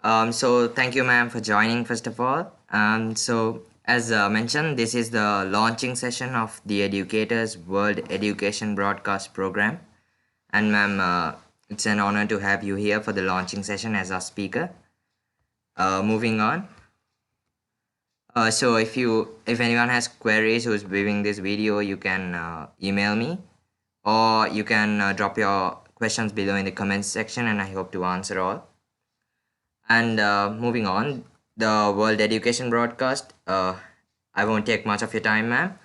So thank you, ma'am, for joining, first of all. So as mentioned, this is the launching session of the Educators World Education Broadcast Program. And ma'am, it's an honor to have you here for the launching session as our speaker. Moving on. So if anyone has queries who's viewing this video, you can email me, or you can drop your questions below in the comments section, and I hope to answer all. And moving on, the World Education Broadcast, I won't take much of your time, ma'am.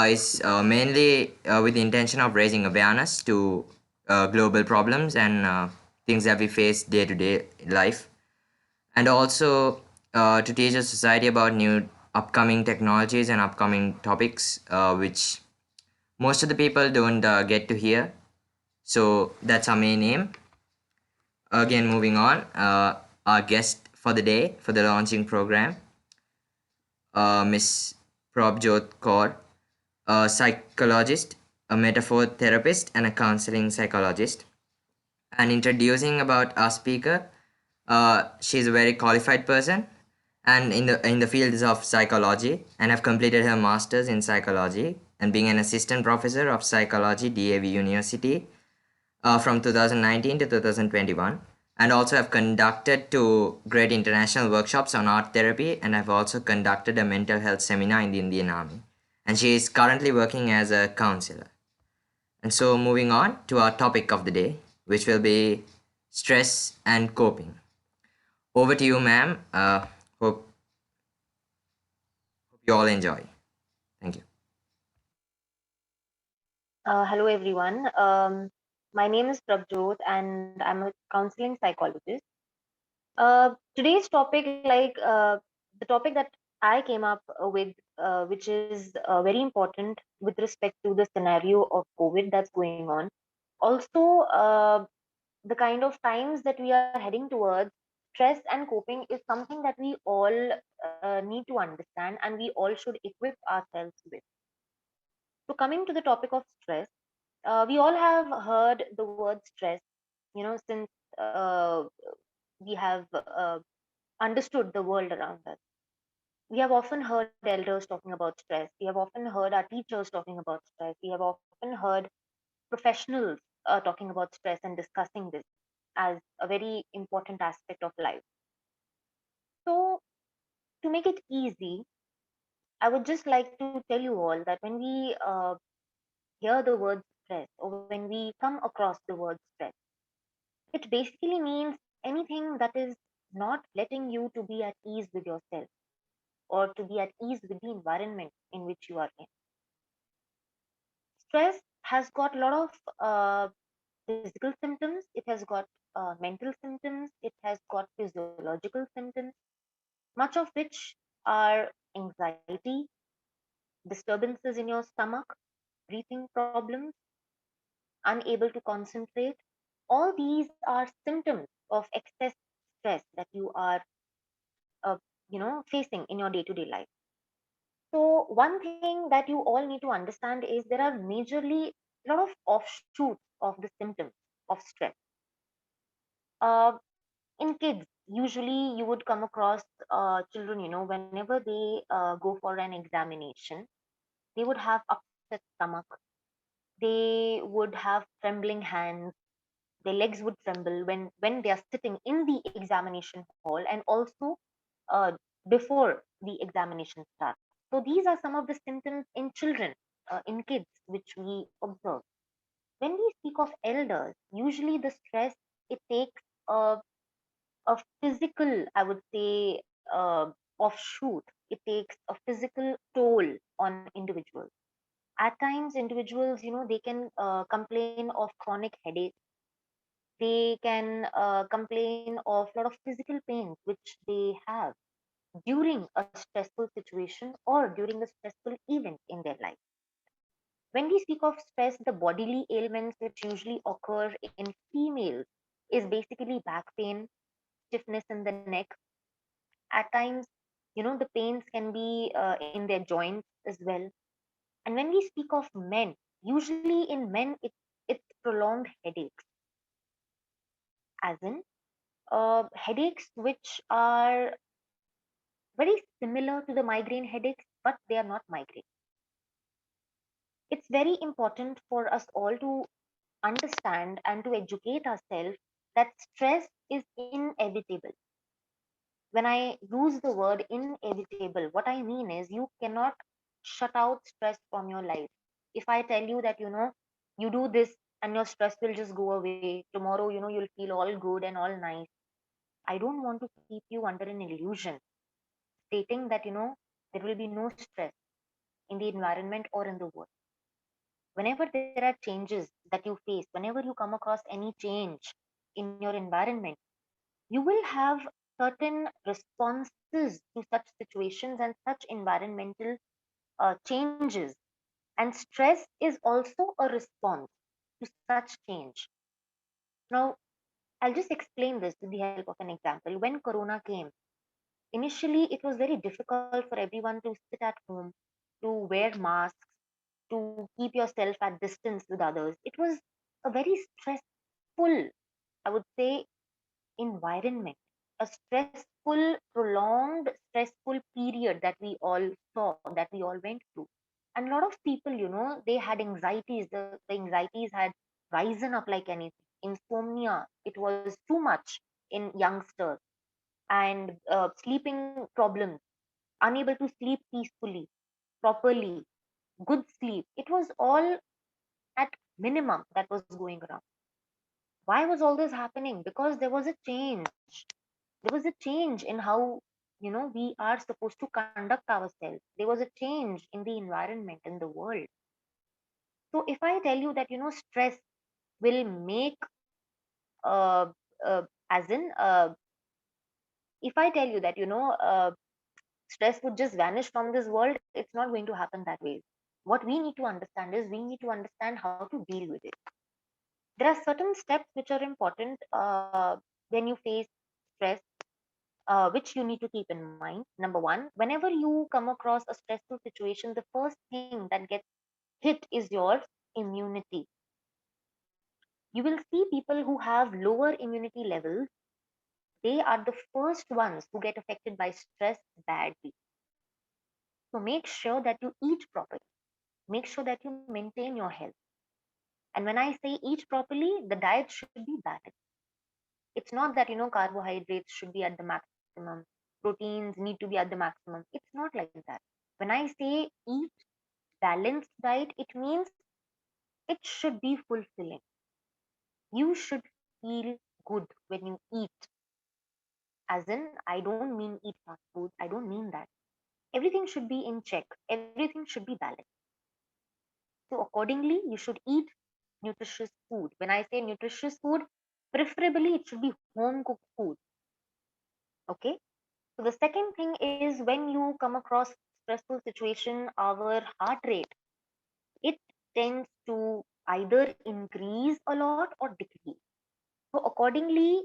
Is mainly with the intention of raising awareness to global problems and things that we face day to day life, and also to teach the society about new upcoming technologies and upcoming topics, which most of the people don't get to hear. So that's our main aim. Again, moving on, our guest for the day for the launching program, Miss Prabjot Kaur, a psychologist, a metaphor therapist, and a counseling psychologist. And introducing about our speaker, she's a very qualified person, and in the fields of psychology, and have completed her masters in psychology, and being an assistant professor of psychology, DAV University, from 2019 to 2021, and also have conducted two great international workshops on art therapy, and have also conducted a mental health seminar in the Indian Army. And she is currently working as a counselor. And so, moving on to our topic of the day, which will be stress and coping. Over to you, ma'am. Hope you all enjoy. Thank you. Hello, everyone. My name is Prabjot, and I'm a counseling psychologist. Today's topic, the topic that I came up with, which is very important with respect to the scenario of COVID that's going on. Also, the kind of times that we are heading towards, stress and coping is something that we all need to understand and we all should equip ourselves with. So, coming to the topic of stress, we all have heard the word stress, since we have understood the world around us. We have often heard elders talking about stress. We have often heard our teachers talking about stress. We have often heard professionals talking about stress and discussing this as a very important aspect of life. So, to make it easy, I would just like to tell you all that when we hear the word stress or when we come across the word stress, it basically means anything that is not letting you to be at ease with yourself or to be at ease with the environment in which you are in. Stress has got a lot of physical symptoms, it has got mental symptoms, it has got physiological symptoms, much of which are anxiety, disturbances in your stomach, breathing problems, unable to concentrate. All these are symptoms of excess stress that you are facing in your day-to-day life. So one thing that you all need to understand is there are majorly a lot of offshoots of the symptoms of stress. In kids, usually you would come across children, whenever they go for an examination, they would have upset stomach, they would have trembling hands, their legs would tremble when they are sitting in the examination hall, and also uh, before the examination starts. So these are some of the symptoms in children, in kids, which we observe. When we speak of elders, usually the stress, it takes a physical, I would say, offshoot. It takes a physical toll on individuals. At times, individuals, they can complain of chronic headache. They can complain of a lot of physical pains which they have during a stressful situation or during a stressful event in their life. When we speak of stress, the bodily ailments which usually occur in females is basically back pain, stiffness in the neck. At times, the pains can be in their joints as well. And when we speak of men, usually in men, it's prolonged headaches, as in Headaches which are very similar to the migraine headaches, but they are not migraine. It's very important for us all to understand and to educate ourselves that stress is inevitable. When I use the word inevitable, what I mean is you cannot shut out stress from your life. If I tell you that, you do this and your stress will just go away, tomorrow, you'll feel all good and all nice. I don't want to keep you under an illusion stating that, there will be no stress in the environment or in the world. Whenever there are changes that you face, whenever you come across any change in your environment, you will have certain responses to such situations and such environmental changes. And stress is also a response to such change. Now, I'll just explain this with the help of an example. When Corona came, initially it was very difficult for everyone to sit at home, to wear masks, to keep yourself at distance with others. It was a very stressful, I would say, environment, a stressful, prolonged, stressful period that we all saw, that we all went through. And a lot of people, they had anxieties. The anxieties had risen up like anything. Insomnia, it was too much in youngsters, and sleeping problems, unable to sleep peacefully, properly, good sleep. It was all at minimum that was going around. Why was all this happening? Because there was a change. There was a change in how we are supposed to conduct ourselves. There was a change in the environment in the world. So if I tell you that stress will make uh, as in if I tell you that stress would just vanish from this world, it's not going to happen that way. What we need to understand is we need to understand how to deal with it. There are certain steps which are important when you face stress, which you need to keep in mind. Number one, whenever you come across a stressful situation, the first thing that gets hit is your immunity. You will see people who have lower immunity levels, they are the first ones who get affected by stress badly. So make sure that you eat properly. Make sure that you maintain your health. And when I say eat properly, the diet should be balanced. It's not that, carbohydrates should be at the maximum, proteins need to be at the maximum. It's not like that. When I say eat balanced diet, it means it should be fulfilling. You should feel good when you eat. As in, I don't mean eat fast food. I don't mean that. Everything should be in check. Everything should be balanced. So accordingly, you should eat nutritious food. When I say nutritious food, preferably it should be home cooked food. Okay. So the second thing is when you come across stressful situation, our heart rate, it tends to either increase a lot or decrease. So accordingly,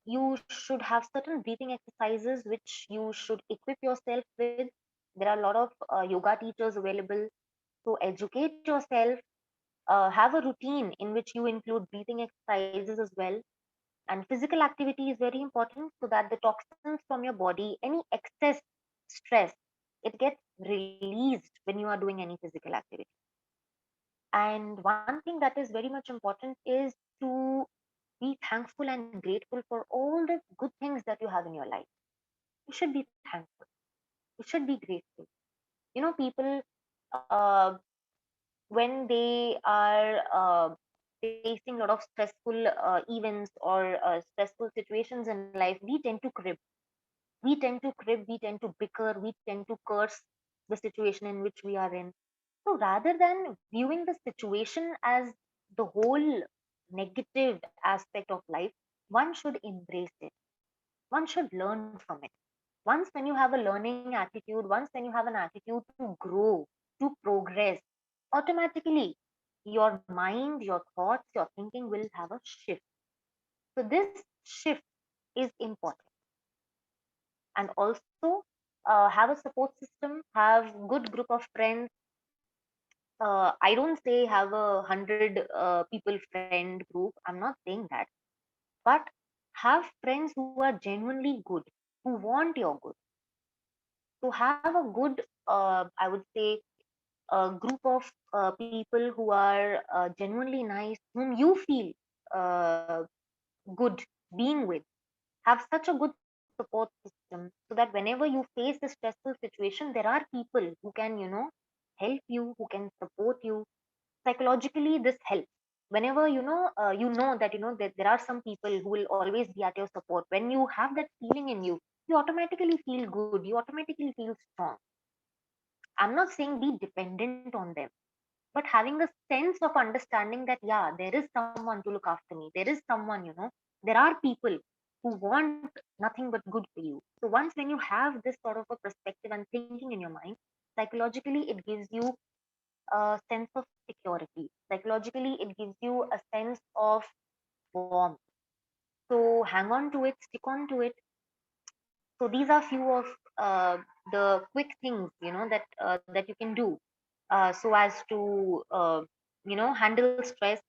you should have certain breathing exercises which you should equip yourself with. There are a lot of yoga teachers available. So educate yourself, have a routine in which you include breathing exercises as well. And physical activity is very important so that the toxins from your body, any excess stress, it gets released when you are doing any physical activity. And one thing that is very much important is to be thankful and grateful for all the good things that you have in your life. You should be thankful. You should be grateful. People, uh, when they are facing a lot of stressful events or stressful situations in life, we tend to crib. We tend to bicker, we tend to curse the situation in which we are in. So rather than viewing the situation as the whole negative aspect of life, one should embrace it. One should learn from it. Once when you have a learning attitude, once when you have an attitude to grow, to progress, automatically your mind, your thoughts, your thinking will have a shift. So this shift is important. And also have a support system, have good group of friends. I don't say have a 100 people friend group. I'm not saying that, but have friends who are genuinely good, who want your good. To have a good, I would say, a group of people who are genuinely nice, whom you feel uh, good being with, have such a good support system, so that whenever you face a stressful situation, there are people who can, help you, who can support you psychologically. This helps whenever that that there are some people who will always be at your support. When you have that feeling in you, you automatically feel good, you automatically feel strong. I'm not saying be dependent on them, but having a sense of understanding that, yeah, there is someone to look after me, there is someone, there are people who want nothing but good for you. So once when you have this sort of a perspective and thinking in your mind, psychologically it gives you a sense of security, psychologically it gives you a sense of warmth. So hang on to it, stick on to it. So these are few of the quick things, that you can do, so as to handle stress,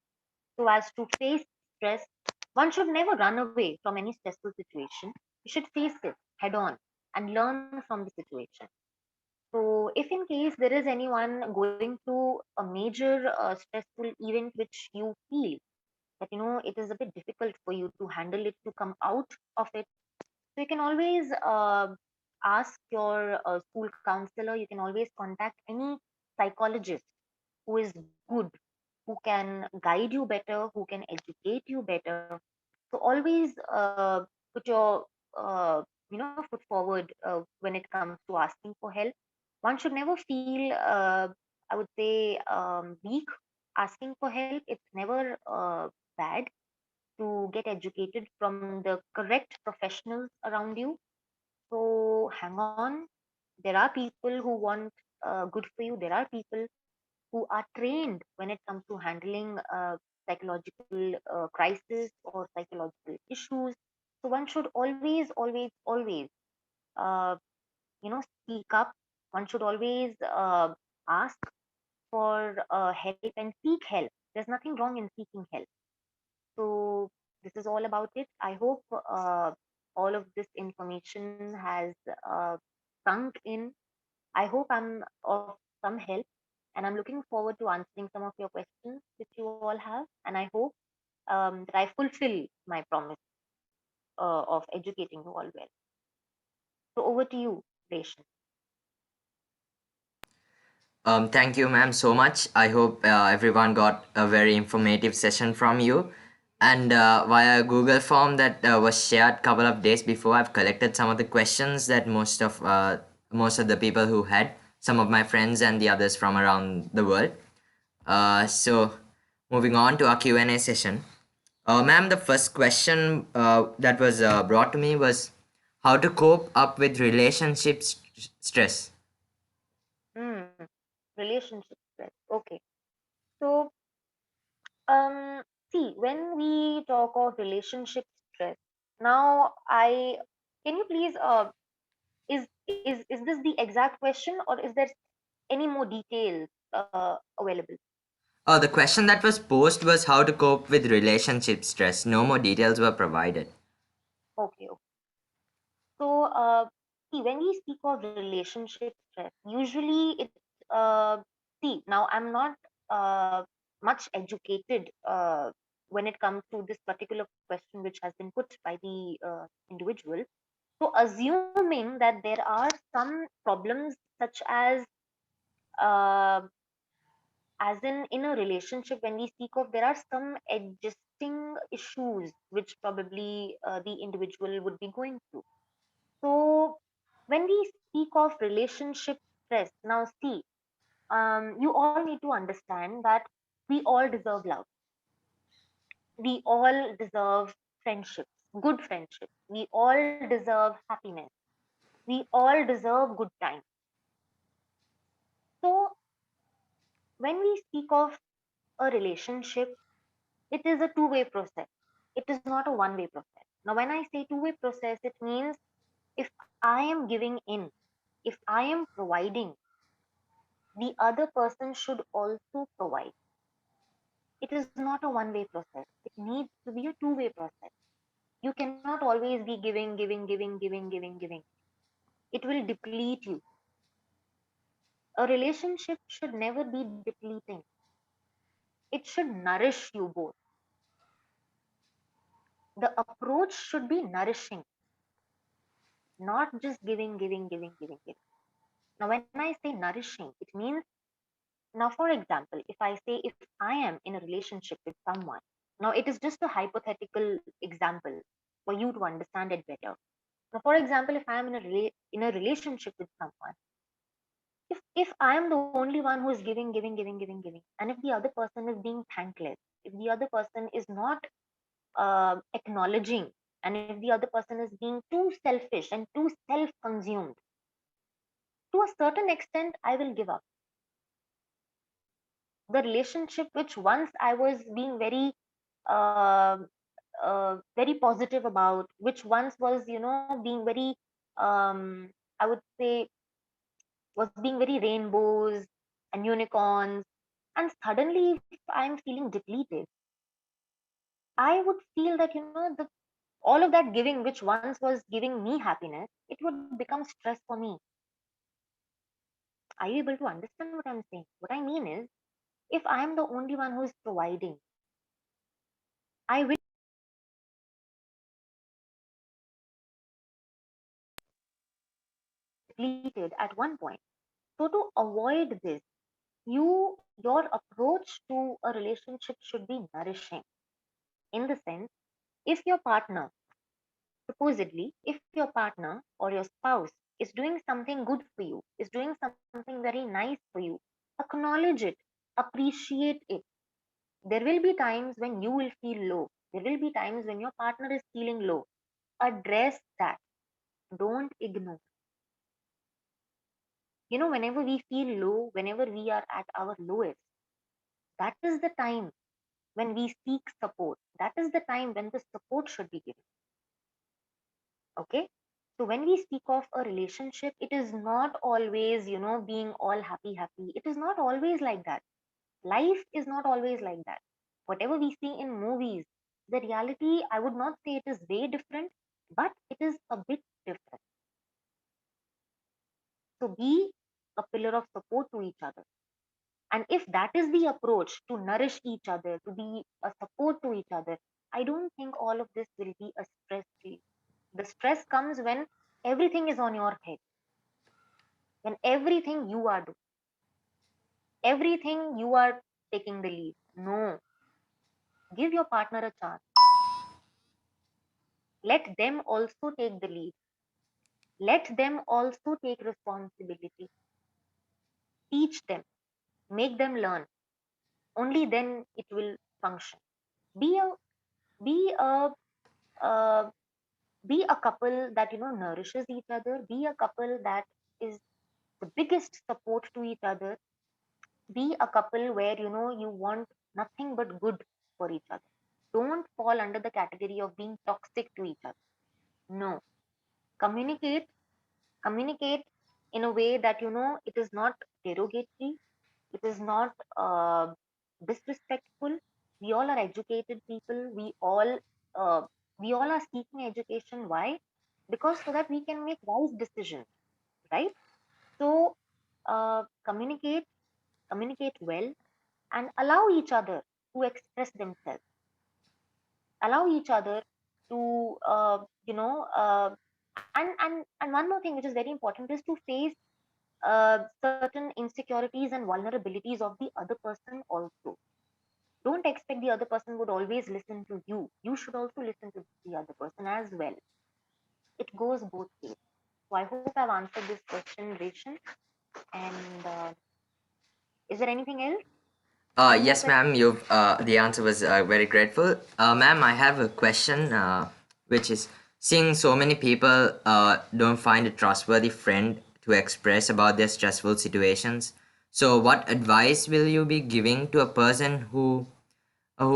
so as to face stress. One should never run away from any stressful situation. You should face it head on and learn from the situation. So, if in case there is anyone going through a major stressful event which you feel that it is a bit difficult for you to handle it, to come out of it, so you can always ask your school counselor. You can always contact any psychologist who is good, who can guide you better, who can educate you better. So always put your foot forward when it comes to asking for help. One should never feel, I would say, weak asking for help. It's never bad to get educated from the correct professionals around you. So hang on. There are people who want good for you. There are people who are trained when it comes to handling psychological crisis or psychological issues. So one should always, always, always, uh, speak up. One should always ask for help and seek help. There's nothing wrong in seeking help. So this is all about it. I hope all of this information has sunk in. I hope I'm of some help, and I'm looking forward to answering some of your questions which you all have. And I hope that I fulfill my promise of educating you all well. So over to you, Resham. Thank you, ma'am, so much. I hope everyone got a very informative session from you. And via Google form that was shared couple of days before, I've collected some of the questions that most of the people who had, some of my friends and the others from around the world. So moving on to our Q&A session. Ma'am, the first question that was brought to me was how to cope up with stress. Hmm. Relationship stress. Okay. So um, see, when we talk of relationship stress, now I can you please is this the exact question, or is there any more details available? Oh, the question that was posed was how to cope with relationship stress. No more details were provided. Okay, okay. So, see, when we speak of relationship stress, usually it's see, now I'm not uh, much educated when it comes to this particular question which has been put by the individual. So, assuming that there are some problems such uh, as in a relationship, when we speak of, there are some adjusting issues which probably the individual would be going through. So when we speak of relationship stress, now see, you all need to understand that we all deserve love. We all deserve friendships, good friendships. We all deserve happiness. We all deserve good times. So when we speak of a relationship, it is a two-way process. It is not a one-way process. Now, when I say two-way process, it means if I am giving in, if I am providing, the other person should also provide. It is not a one way process. It needs to be a two-way process. You cannot always be giving. It will deplete you. A relationship should never be depleting. It should nourish you both. The approach should be nourishing, not just giving. Now, when I say nourishing, it means, now, for example, if I say, if I am in a relationship with someone, now it is just a hypothetical example for you to understand it better. Now, for example, if I am in in a relationship with someone, if I am the only one who is giving, and if the other person is being thankless, if the other person is not acknowledging, and if the other person is being too selfish and too self-consumed, to a certain extent, I will give up. The relationship which once I was being uh, very positive about, which once was, being very, I would say, was being very rainbows and unicorns, and suddenly if I'm feeling depleted, I would feel that, the all of that giving which once was giving me happiness, it would become stress for me. Are you able to understand what I'm saying? What I mean is, if I'm the only one who is providing, I will depleted at one point. So to avoid this, your approach to a relationship should be nourishing, in the sense, if your partner, supposedly, if your partner or your spouse is doing something good for you, is doing something very nice for you, acknowledge it, appreciate it. There will be times when you will feel low. There will be times when your partner is feeling low. Address that. Don't ignore. Whenever we feel low, whenever we are at our lowest, that is the time when we seek support. That is the time when the support should be given. Okay? So when we speak of a relationship, it is not always, being all happy. It is not always like that. Life is not always like that. Whatever we see in movies, the reality, I would not say it is way different, but it is a bit different. So be a pillar of support to each other. And if that is the approach, to nourish each other, to be a support to each other, I don't think all of this will be a stress to you. The stress comes when everything is on your head, when everything you are doing, everything you are taking the lead. No, give your partner a chance. Let them also take the lead. Let them also take responsibility. Teach them, make them learn. Only then it will function. Be a be a uh, be a couple that nourishes each other. Be a couple that is the biggest support to each other. Be a couple where you want nothing but good for each other. Don't fall under the category of being toxic to each other. No, communicate. Communicate in a way that it is not derogatory, it is not disrespectful. We all are educated people. Uh, we all are seeking education. Why? Because so that we can make wise decisions, right? So communicate, communicate well, and allow each other to express themselves. Allow each other to and one more thing which is very important is to face certain insecurities and vulnerabilities of the other person also. Don't expect the other person would always listen to you. You should also listen to the other person as well. It goes both ways. So I hope I've answered this question, Resham. And is there anything else? Any more Yes, questions? ma'am. You've the answer was very grateful. Ma'am, I have a question, which is, seeing so many people don't find a trustworthy friend to express about their stressful situations. So, what advice will you be giving to a person who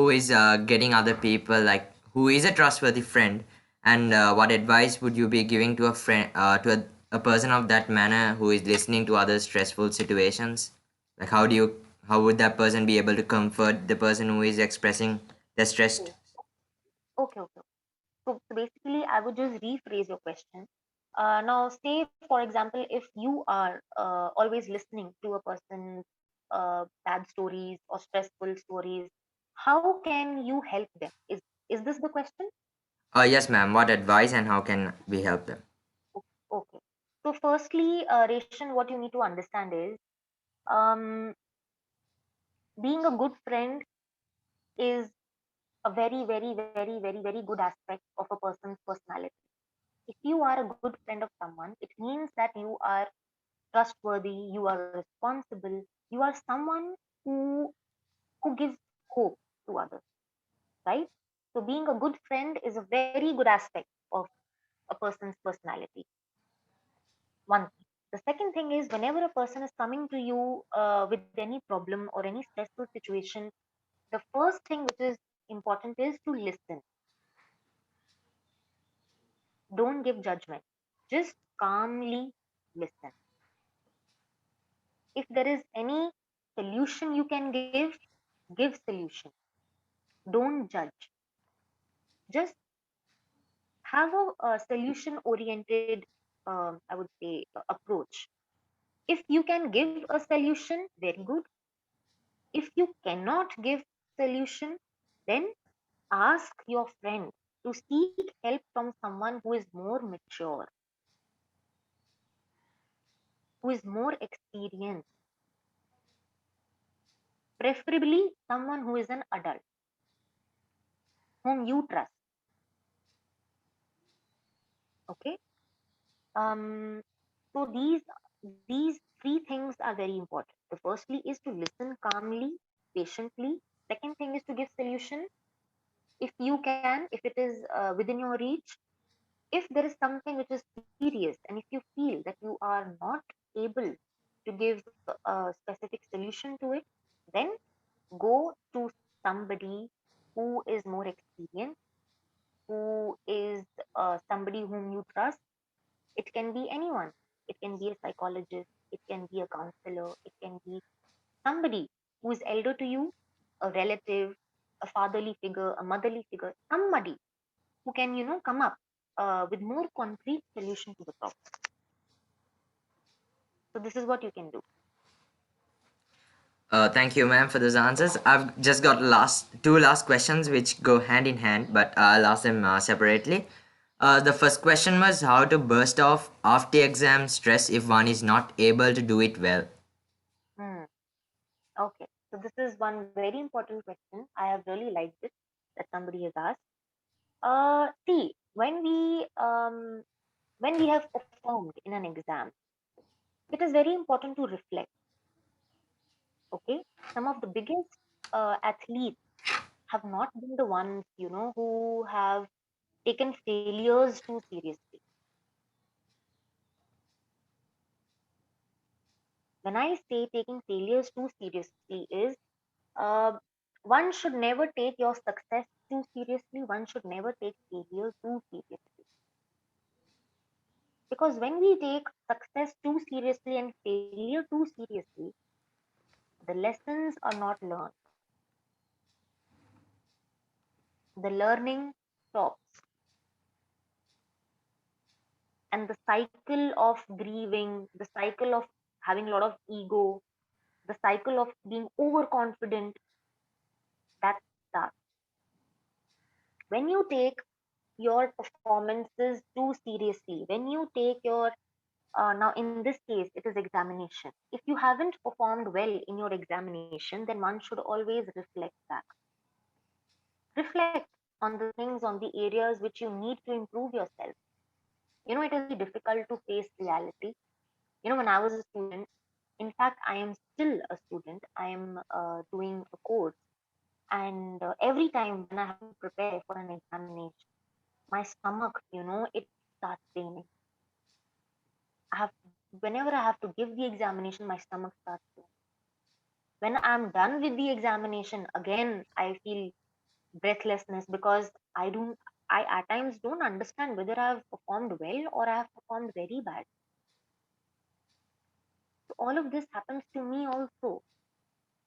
is getting other people, like who is a trustworthy friend, and what advice would you be giving to a friend, a person of that manner who is listening to other stressful situations? Like, how would that person be able to comfort the person who is expressing their stress? Okay, okay. So basically, I would just rephrase your question. Now, say for example, if you are always listening to a person's bad stories or stressful stories, how can you help them? Is this the question? Yes, ma'am. What advice and how can we help them? Okay. So firstly, Resham, what you need to understand is, um, being a good friend is a very, very, very, very, very good aspect of a person's personality. If you are a good friend of someone, it means that you are trustworthy, you are responsible, you are someone who who gives hope to others, right? So being a good friend is a very good aspect of a person's personality. One thing. The second thing is, whenever a person is coming to you with any problem or any stressful situation, the first thing which is important is to listen. Don't give judgment. Just calmly listen. If there is any solution you can give solution. Don't judge. Just have a solution oriented, I would say, approach. If you can give a solution, very good. If you cannot give solution, then ask your friend to seek help from someone who is more mature, who is more experienced, preferably someone who is an adult, whom you trust. Okay. Um so these three things are very important. The firstly is to listen calmly, patiently. Second thing is to give solution if you can, if it is within your reach. If there is something which is serious and if you feel that you are not able to give a specific solution to it, then go to somebody who is more experienced, who is somebody whom you trust. It can be anyone. It can be a psychologist, it can be a counselor, it can be somebody who is elder to you, a relative, a fatherly figure, a motherly figure, somebody who can, come up with more concrete solution to the problem. So this is what you can do. Thank you, ma'am, for those answers. I've just got two last questions which go hand in hand, but I'll ask them separately. The first question was how to burst off after exam stress if one is not able to do it well. Hmm. Okay. So this is one very important question. I have really liked it that somebody has asked. See, when we have performed in an exam, it is very important to reflect. Okay, some of the biggest athletes have not been the ones, who have taken failures too seriously. When I say taking failures too seriously is, uh, one should never take your success too seriously. One should never take failure too seriously. Because when we take success too seriously and failure too seriously, the lessons are not learned. The learning stops, and the cycle of grieving, the cycle of having a lot of ego, the cycle of being overconfident, that starts. When you take your performances too seriously, when you take your now in this case it is examination. If you haven't performed well in your examination, then one should always reflect back. Reflect on the things, on the areas which you need to improve yourself. It is very difficult to face reality. When I was a student, in fact I am still a student, I am doing a course, and every time when I have to prepare for an examination, my stomach, it starts paining. I have Whenever I have to give the examination, my stomach starts paining. When I'm done with the examination, again I feel breathlessness, because I at times don't understand whether I've performed well or I have performed very bad. So all of this happens to me also.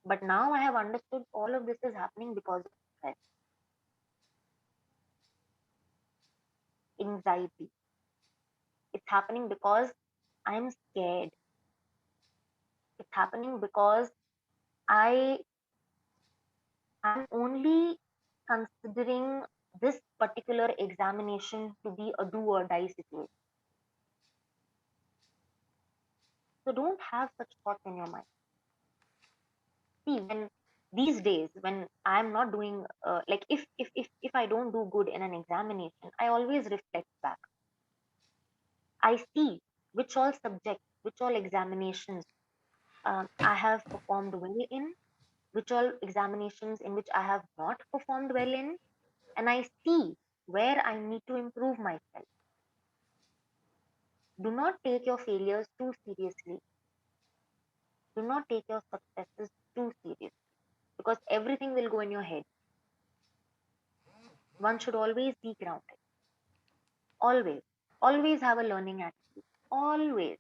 But now I have understood all of this is happening because of stress. anxiety. It's happening because I'm scared. It's happening because I am only considering this particular examination to be a do or die situation. So don't have such thoughts in your mind. See, when these days when I'm not doing like if I don't do good in an examination, I always reflect back. I see which all subjects, which all examinations I have performed well in, which all examinations in which I have not performed well in, and I see where I need to improve myself. Do not take your failures too seriously. Do not take your successes too seriously because everything will go in your head. One should always be grounded. Always. Always have a learning attitude. Always.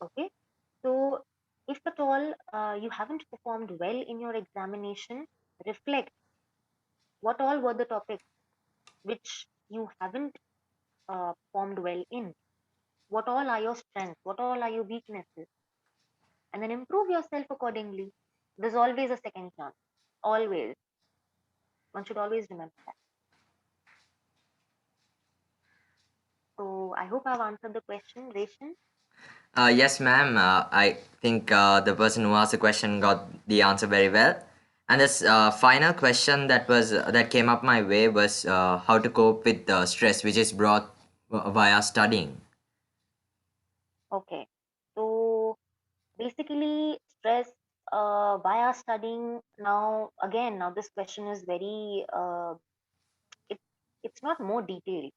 Okay. So, if at all you haven't performed well in your examination, reflect what all were the topics which you haven't performed well in. What all are your strengths? What all are your weaknesses? And then improve yourself accordingly. There's always a second chance. Always. One should always remember that. So I hope I've answered the question, Reshan. Yes, ma'am. I think the person who asked the question got the answer very well. And this final question that came up my way was how to cope with stress, which is brought via studying. Okay. So basically, stress via studying. Now this question is very, it, it's not more detailed.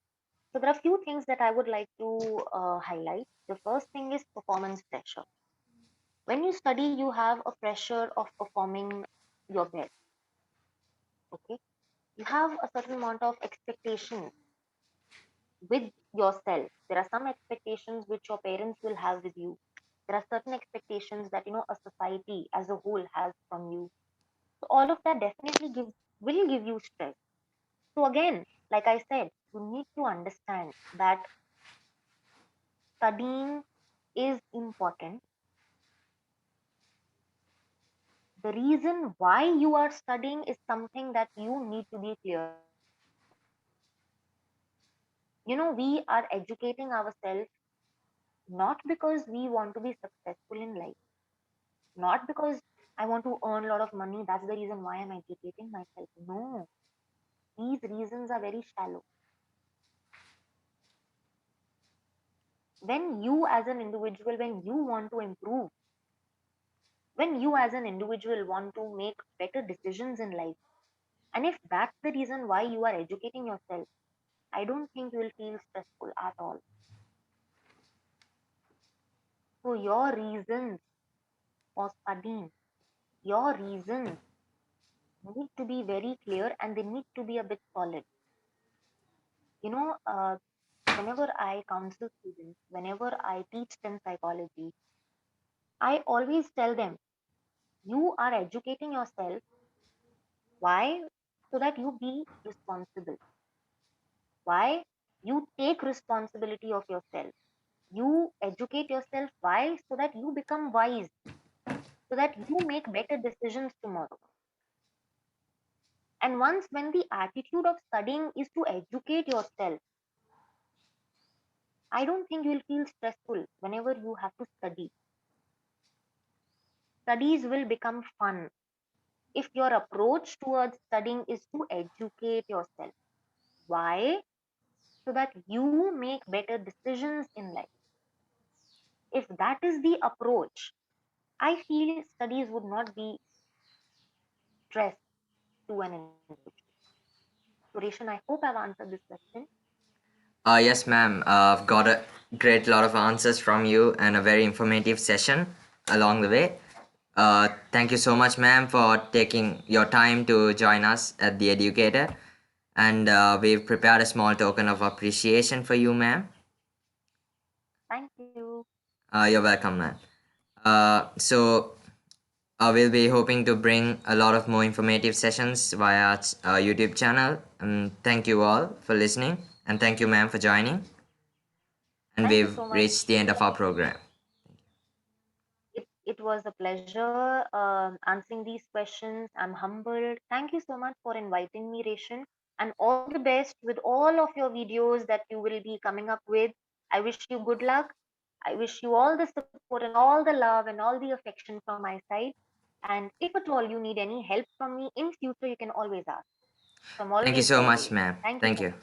So there are few things that I would like to highlight. The first thing is performance pressure. When you study, you have a pressure of performing your best. Okay, you have a certain amount of expectations with yourself. There are some expectations which your parents will have with you. There are certain expectations that a society as a whole has from you. So all of that definitely will give you stress. So again, like I said, you need to understand that studying is important. The reason why you are studying is something that you need to be clear about. We are educating ourselves not because we want to be successful in life, not because I want to earn a lot of money. That's the reason why I'm educating myself. No, these reasons are very shallow. When you, as an individual, when you want to improve, when you, as an individual, want to make better decisions in life, and if that's the reason why you are educating yourself, I don't think you will feel stressful at all. So, your reasons for studying, your reasons need to be very clear and they need to be a bit solid. You know, uh, Whenever I counsel students, whenever I teach them psychology, I always tell them, you are educating yourself. Why? So that you be responsible. Why? You take responsibility of yourself. You educate yourself. Why? So that you become wise, so that you make better decisions tomorrow. And once when the attitude of studying is to educate yourself, I don't think you'll feel stressful whenever you have to study. Studies will become fun if your approach towards studying is to educate yourself. Why? So that you make better decisions in life. If that is the approach, I feel studies would not be stress to an individual. So, Reshan, I hope I've answered this question. Yes, ma'am. I've got a great lot of answers from you and a very informative session along the way. Thank you so much, ma'am, for taking your time to join us at The Educator. And we've prepared a small token of appreciation for you, ma'am. Thank you. You're welcome, ma'am. So We'll be hoping to bring a lot of more informative sessions via our YouTube channel. Thank you all for listening, and thank you, ma'am, for joining. And Thank you we've so much. reached the end of our program. It was a pleasure answering these questions. I'm humbled. Thank you so much for inviting me, Resham. And all the best with all of your videos that you will be coming up with. I wish you good luck. I wish you all the support and all the love and all the affection from my side. And if at all you need any help from me in future, you can always ask. So I'm Thank you always so there for much, you. ma'am. Thank you Thank so you. much.